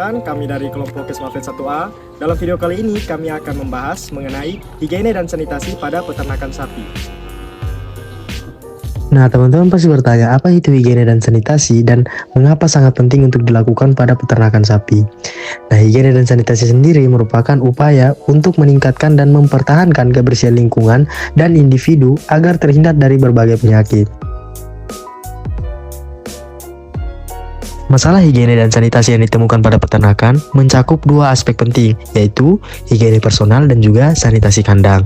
Perkenalkan, kami dari kelompok Kesmafet 1A. Dalam video kali ini kami akan membahas mengenai higiene dan sanitasi pada peternakan sapi. Nah, teman-teman pasti bertanya, apa itu higiene dan sanitasi dan mengapa sangat penting untuk dilakukan pada peternakan sapi? Nah, higiene dan sanitasi sendiri merupakan upaya untuk meningkatkan dan mempertahankan kebersihan lingkungan dan individu agar terhindar dari berbagai penyakit. Masalah higiene dan sanitasi yang ditemukan pada peternakan mencakup dua aspek penting, yaitu higiene personal dan juga sanitasi kandang.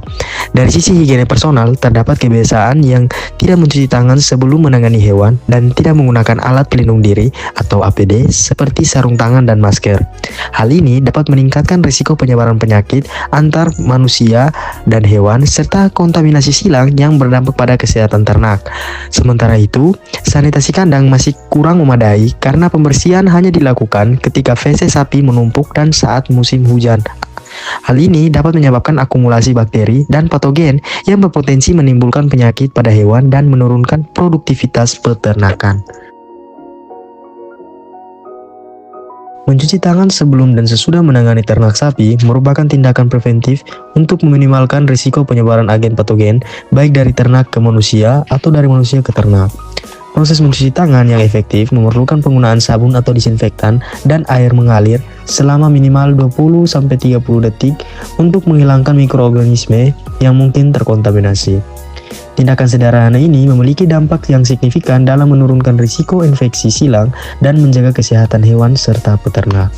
Dari sisi higiene personal, terdapat kebiasaan yang tidak mencuci tangan sebelum menangani hewan dan tidak menggunakan alat pelindung diri atau APD seperti sarung tangan dan masker. Hal ini dapat meningkatkan risiko penyebaran penyakit antar manusia dan hewan serta kontaminasi silang yang berdampak pada kesehatan ternak. Sementara itu, sanitasi kandang masih kurang memadai karena pembersihan hanya dilakukan ketika feses sapi menumpuk dan saat musim hujan. Hal ini dapat menyebabkan akumulasi bakteri dan patogen yang berpotensi menimbulkan penyakit pada hewan dan menurunkan produktivitas peternakan. Mencuci tangan sebelum dan sesudah menangani ternak sapi merupakan tindakan preventif untuk meminimalkan risiko penyebaran agen patogen baik dari ternak ke manusia atau dari manusia ke ternak. Proses mencuci tangan yang efektif memerlukan penggunaan sabun atau disinfektan dan air mengalir selama minimal 20-30 detik untuk menghilangkan mikroorganisme yang mungkin terkontaminasi. Tindakan sederhana ini memiliki dampak yang signifikan dalam menurunkan risiko infeksi silang dan menjaga kesehatan hewan serta peternak.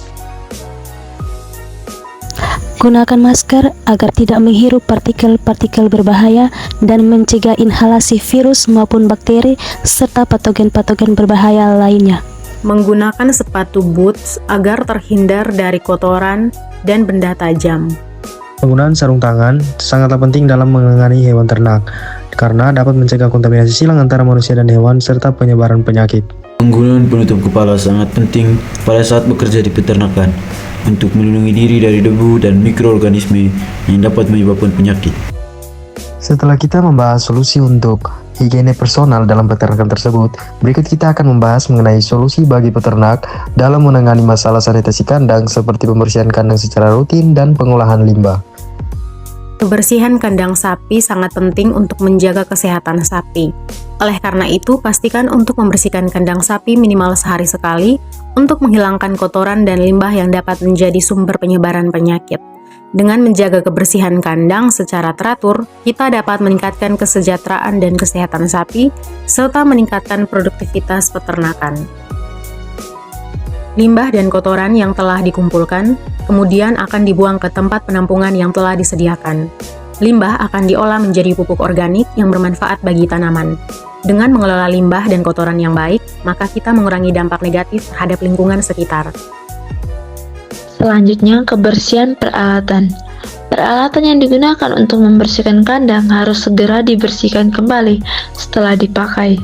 Gunakan masker agar tidak menghirup partikel-partikel berbahaya dan mencegah inhalasi virus maupun bakteri serta patogen-patogen berbahaya lainnya. Menggunakan sepatu boots agar terhindar dari kotoran dan benda tajam. Penggunaan sarung tangan sangatlah penting dalam menangani hewan ternak karena dapat mencegah kontaminasi silang antara manusia dan hewan serta penyebaran penyakit. Penggunaan penutup kepala sangat penting pada saat bekerja di peternakan untuk melindungi diri dari debu dan mikroorganisme yang dapat menyebabkan penyakit. Setelah kita membahas solusi untuk higiene personal dalam peternakan tersebut, berikut kita akan membahas mengenai solusi bagi peternak dalam menangani masalah sanitasi kandang seperti pembersihan kandang secara rutin dan pengolahan limbah. Kebersihan kandang sapi sangat penting untuk menjaga kesehatan sapi. Oleh karena itu, pastikan untuk membersihkan kandang sapi minimal sehari sekali untuk menghilangkan kotoran dan limbah yang dapat menjadi sumber penyebaran penyakit. Dengan menjaga kebersihan kandang secara teratur, kita dapat meningkatkan kesejahteraan dan kesehatan sapi, serta meningkatkan produktivitas peternakan. Limbah dan kotoran yang telah dikumpulkan, kemudian akan dibuang ke tempat penampungan yang telah disediakan. Limbah akan diolah menjadi pupuk organik yang bermanfaat bagi tanaman. Dengan mengelola limbah dan kotoran yang baik, maka kita mengurangi dampak negatif terhadap lingkungan sekitar. Selanjutnya, kebersihan peralatan. Peralatan yang digunakan untuk membersihkan kandang harus segera dibersihkan kembali setelah dipakai.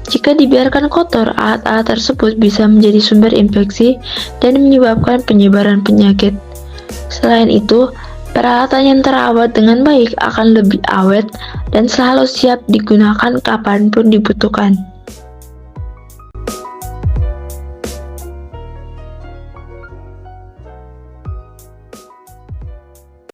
Jika dibiarkan kotor, alat-alat tersebut bisa menjadi sumber infeksi dan menyebabkan penyebaran penyakit. Selain itu, peralatan yang terawat dengan baik akan lebih awet dan selalu siap digunakan kapanpun dibutuhkan.